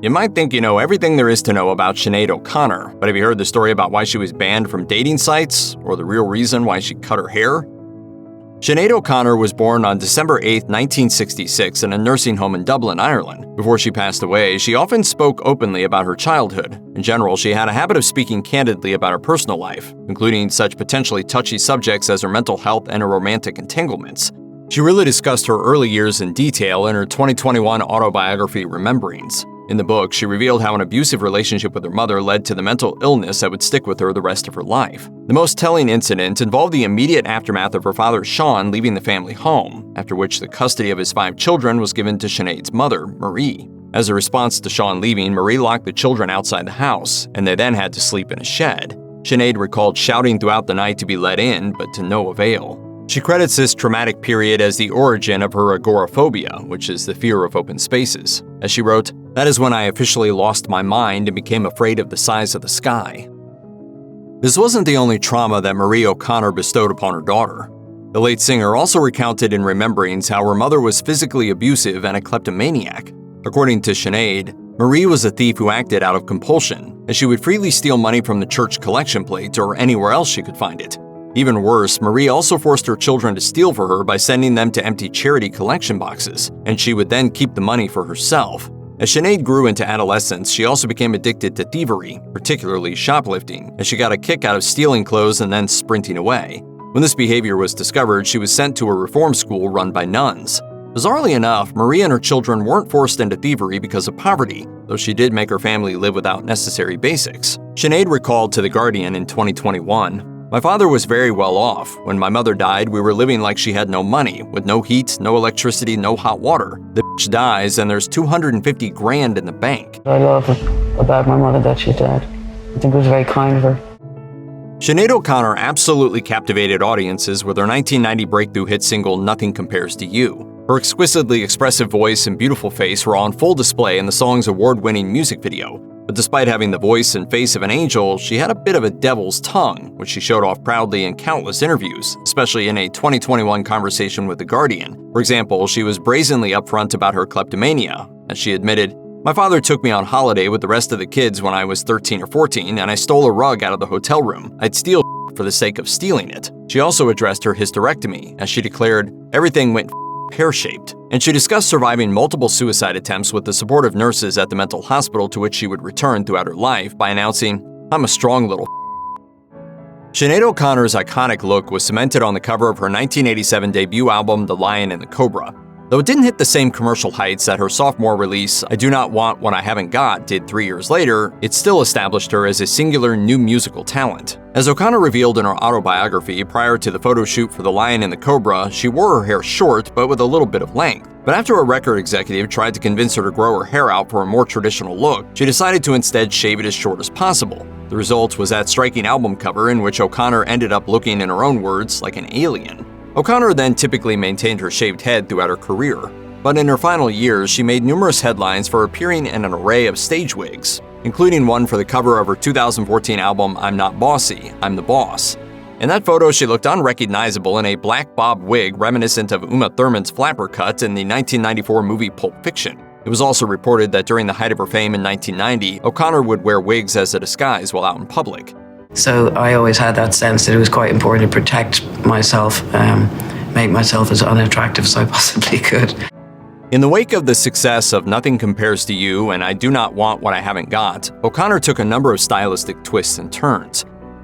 You might think you know everything there is to know about Sinead O'Connor, but have you heard the story about why she was banned from dating sites, or the real reason why she cut her hair? Sinead O'Connor was born on December 8, 1966 in a nursing home in Dublin, Ireland. Before she passed away, she often spoke openly about her childhood. In general, she had a habit of speaking candidly about her personal life, including such potentially touchy subjects as her mental health and her romantic entanglements. She really discussed her early years in detail in her 2021 autobiography, Rememberings. In the book, she revealed how an abusive relationship with her mother led to the mental illness that would stick with her the rest of her life. The most telling incident involved the immediate aftermath of her father, Sean, leaving the family home, after which the custody of his 5 children was given to Sinead's mother, Marie. As a response to Sean leaving, Marie locked the children outside the house, and they then had to sleep in a shed. Sinead recalled shouting throughout the night to be let in, but to no avail. She credits this traumatic period as the origin of her agoraphobia, which is the fear of open spaces. As she wrote, "That is when I officially lost my mind and became afraid of the size of the sky." This wasn't the only trauma that Marie O'Connor bestowed upon her daughter. The late singer also recounted in Rememberings how her mother was physically abusive and a kleptomaniac. According to Sinead, Marie was a thief who acted out of compulsion, as she would freely steal money from the church collection plate or anywhere else she could find it. Even worse, Marie also forced her children to steal for her by sending them to empty charity collection boxes, and she would then keep the money for herself. As Sinead grew into adolescence, she also became addicted to thievery, particularly shoplifting, as she got a kick out of stealing clothes and then sprinting away. When this behavior was discovered, she was sent to a reform school run by nuns. Bizarrely enough, Marie and her children weren't forced into thievery because of poverty, though she did make her family live without necessary basics. Sinead recalled to The Guardian in 2021, "My father was very well off. When my mother died, we were living like she had no money, with no heat, no electricity, no hot water. The bitch dies and there's 250 grand in the bank." I love it about my mother that she died. I think it was very kind of her. Sinead O'Connor absolutely captivated audiences with her 1990 breakthrough hit single Nothing Compares to You. Her exquisitely expressive voice and beautiful face were on full display in the song's award-winning music video. But despite having the voice and face of an angel, she had a bit of a devil's tongue, which she showed off proudly in countless interviews, especially in a 2021 conversation with The Guardian. For example, she was brazenly upfront about her kleptomania, as she admitted, "My father took me on holiday with the rest of the kids when I was 13 or 14, and I stole a rug out of the hotel room. I'd steal for the sake of stealing it." She also addressed her hysterectomy, as she declared, "Everything went pear-shaped," and she discussed surviving multiple suicide attempts with the support of nurses at the mental hospital to which she would return throughout her life by announcing, "I'm a strong little." Sinead O'Connor's iconic look was cemented on the cover of her 1987 debut album, The Lion and the Cobra. Though it didn't hit the same commercial heights that her sophomore release, I Do Not Want What I Haven't Got, did 3 years later, it still established her as a singular new musical talent. As O'Connor revealed in her autobiography, prior to the photo shoot for The Lion and the Cobra, she wore her hair short but with a little bit of length. But after a record executive tried to convince her to grow her hair out for a more traditional look, she decided to instead shave it as short as possible. The result was that striking album cover in which O'Connor ended up looking, in her own words, like an alien. O'Connor then typically maintained her shaved head throughout her career, but in her final years, she made numerous headlines for appearing in an array of stage wigs, including one for the cover of her 2014 album, I'm Not Bossy, I'm the Boss. In that photo, she looked unrecognizable in a black bob wig reminiscent of Uma Thurman's flapper cut in the 1994 movie Pulp Fiction. It was also reported that during the height of her fame in 1990, O'Connor would wear wigs as a disguise while out in public. So I always had that sense that it was quite important to protect myself, make myself as unattractive as I possibly could. In the wake of the success of Nothing Compares to You and I Do Not Want What I Haven't Got, O'Connor took a number of stylistic twists and turns.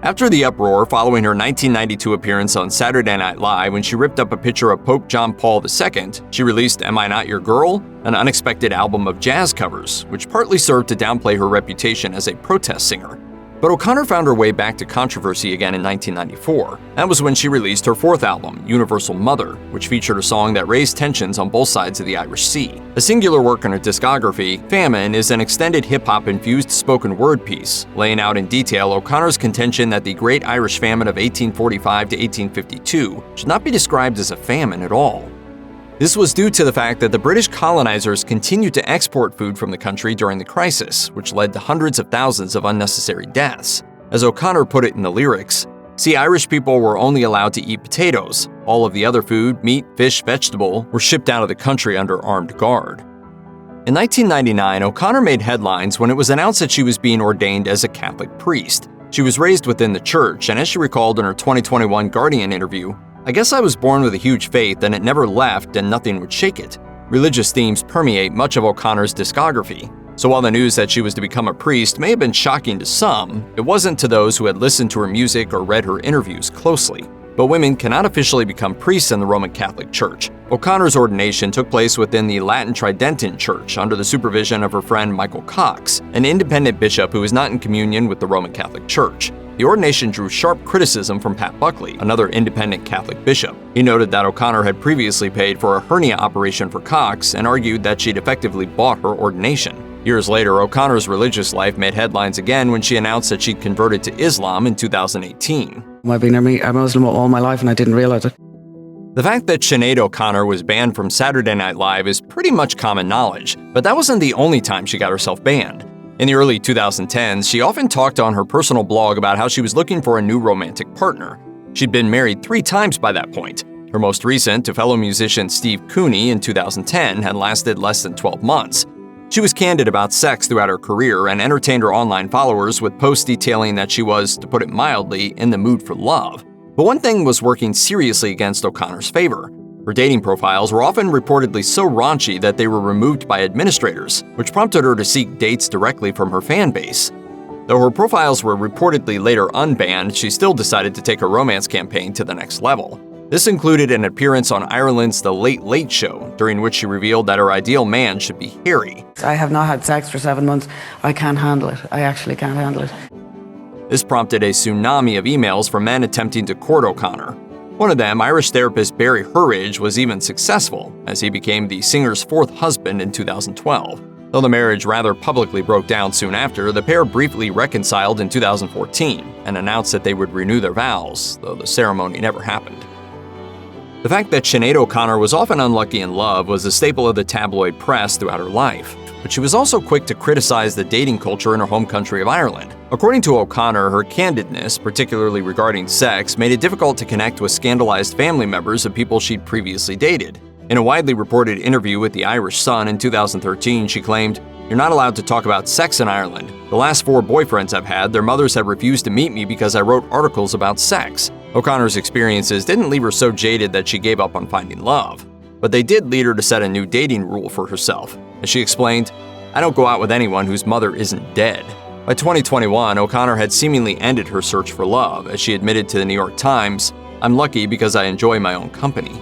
After the uproar following her 1992 appearance on Saturday Night Live when she ripped up a picture of Pope John Paul II, she released Am I Not Your Girl?, an unexpected album of jazz covers, which partly served to downplay her reputation as a protest singer. But O'Connor found her way back to controversy again in 1994. That was when she released her 4th album, Universal Mother, which featured a song that raised tensions on both sides of the Irish Sea. A singular work in her discography, Famine is an extended hip-hop-infused spoken word piece, laying out in detail O'Connor's contention that the Great Irish Famine of 1845 to 1852 should not be described as a famine at all. This was due to the fact that the British colonizers continued to export food from the country during the crisis, which led to hundreds of thousands of unnecessary deaths. As O'Connor put it in the lyrics, "See, Irish people were only allowed to eat potatoes. All of the other food, meat, fish, vegetable, were shipped out of the country under armed guard." In 1999, O'Connor made headlines when it was announced that she was being ordained as a Catholic priest. She was raised within the church, and as she recalled in her 2021 Guardian interview, "I guess I was born with a huge faith and it never left and nothing would shake it." Religious themes permeate much of O'Connor's discography. So while the news that she was to become a priest may have been shocking to some, it wasn't to those who had listened to her music or read her interviews closely. But women cannot officially become priests in the Roman Catholic Church. O'Connor's ordination took place within the Latin Tridentine Church under the supervision of her friend Michael Cox, an independent bishop who is not in communion with the Roman Catholic Church. The ordination drew sharp criticism from Pat Buckley, another independent Catholic bishop. He noted that O'Connor had previously paid for a hernia operation for Cox and argued that she'd effectively bought her ordination. Years later, O'Connor's religious life made headlines again when she announced that she'd converted to Islam in 2018. I've been a Muslim all my life and I didn't realize it. The fact that Sinead O'Connor was banned from Saturday Night Live is pretty much common knowledge, but that wasn't the only time she got herself banned. In the early 2010s, she often talked on her personal blog about how she was looking for a new romantic partner. She'd been married 3 times by that point. Her most recent, to fellow musician Steve Cooney in 2010, had lasted less than 12 months. She was candid about sex throughout her career and entertained her online followers with posts detailing that she was, to put it mildly, in the mood for love. But one thing was working seriously against O'Connor's favor. Her dating profiles were often reportedly so raunchy that they were removed by administrators, which prompted her to seek dates directly from her fan base. Though her profiles were reportedly later unbanned, she still decided to take her romance campaign to the next level. This included an appearance on Ireland's The Late Late Show, during which she revealed that her ideal man should be hairy. I have not had sex for 7 months. I can't handle it. I actually can't handle it. This prompted a tsunami of emails from men attempting to court O'Connor. One of them, Irish therapist Barry Hurridge, was even successful, as he became the singer's 4th husband in 2012. Though the marriage rather publicly broke down soon after, the pair briefly reconciled in 2014 and announced that they would renew their vows, though the ceremony never happened. The fact that Sinead O'Connor was often unlucky in love was a staple of the tabloid press throughout her life, but she was also quick to criticize the dating culture in her home country of Ireland. According to O'Connor, her candidness, particularly regarding sex, made it difficult to connect with scandalized family members of people she'd previously dated. In a widely reported interview with the Irish Sun in 2013, she claimed, "You're not allowed to talk about sex in Ireland. The last 4 boyfriends I've had, their mothers have refused to meet me because I wrote articles about sex." O'Connor's experiences didn't leave her so jaded that she gave up on finding love, but they did lead her to set a new dating rule for herself. As she explained, "I don't go out with anyone whose mother isn't dead." By 2021, O'Connor had seemingly ended her search for love, as she admitted to the New York Times, "I'm lucky because I enjoy my own company."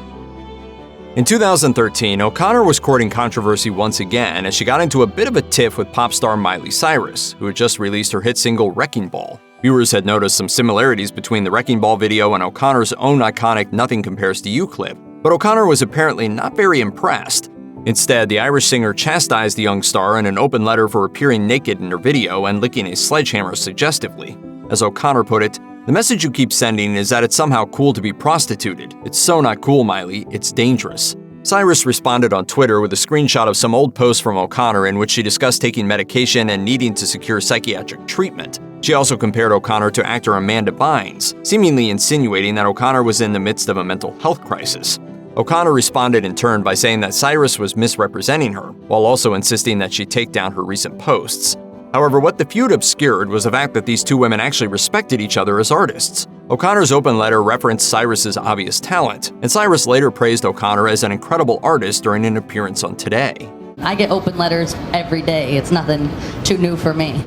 In 2013, O'Connor was courting controversy once again as she got into a bit of a tiff with pop star Miley Cyrus, who had just released her hit single Wrecking Ball. Viewers had noticed some similarities between the Wrecking Ball video and O'Connor's own iconic Nothing Compares to You clip, but O'Connor was apparently not very impressed. Instead, the Irish singer chastised the young star in an open letter for appearing naked in her video and licking a sledgehammer suggestively. As O'Connor put it, "The message you keep sending is that it's somehow cool to be prostituted. It's so not cool, Miley. It's dangerous." Cyrus responded on Twitter with a screenshot of some old posts from O'Connor in which she discussed taking medication and needing to secure psychiatric treatment. She also compared O'Connor to actor Amanda Bynes, seemingly insinuating that O'Connor was in the midst of a mental health crisis. O'Connor responded in turn by saying that Cyrus was misrepresenting her, while also insisting that she take down her recent posts. However, what the feud obscured was the fact that these two women actually respected each other as artists. O'Connor's open letter referenced Cyrus's obvious talent, and Cyrus later praised O'Connor as an incredible artist during an appearance on Today. I get open letters every day. It's nothing too new for me.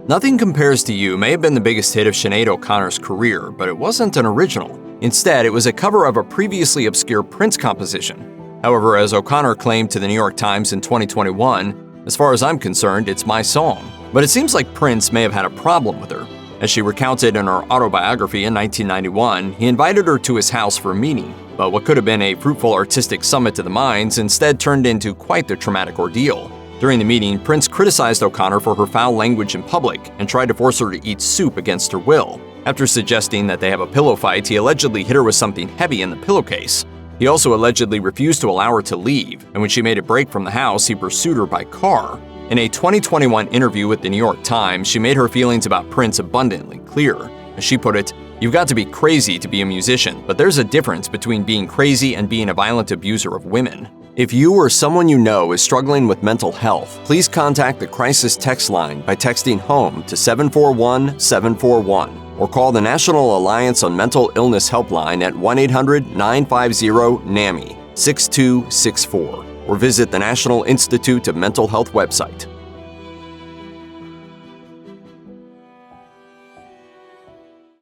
Nothing Compares to You may have been the biggest hit of Sinead O'Connor's career, but it wasn't an original. Instead, it was a cover of a previously obscure Prince composition. However, as O'Connor claimed to the New York Times in 2021, "As far as I'm concerned, it's my song." But it seems like Prince may have had a problem with her. As she recounted in her autobiography in 1991, he invited her to his house for a meeting, but what could have been a fruitful artistic summit to the minds instead turned into quite the traumatic ordeal. During the meeting, Prince criticized O'Connor for her foul language in public and tried to force her to eat soup against her will. After suggesting that they have a pillow fight, he allegedly hit her with something heavy in the pillowcase. He also allegedly refused to allow her to leave, and when she made a break from the house, he pursued her by car. In a 2021 interview with the New York Times, she made her feelings about Prince abundantly clear. As she put it, "You've got to be crazy to be a musician, but there's a difference between being crazy and being a violent abuser of women." If you or someone you know is struggling with mental health, please contact the Crisis Text Line by texting HOME to 741-741 or call the National Alliance on Mental Illness Helpline at 1-800-950-NAMI 6264 or visit the National Institute of Mental Health website.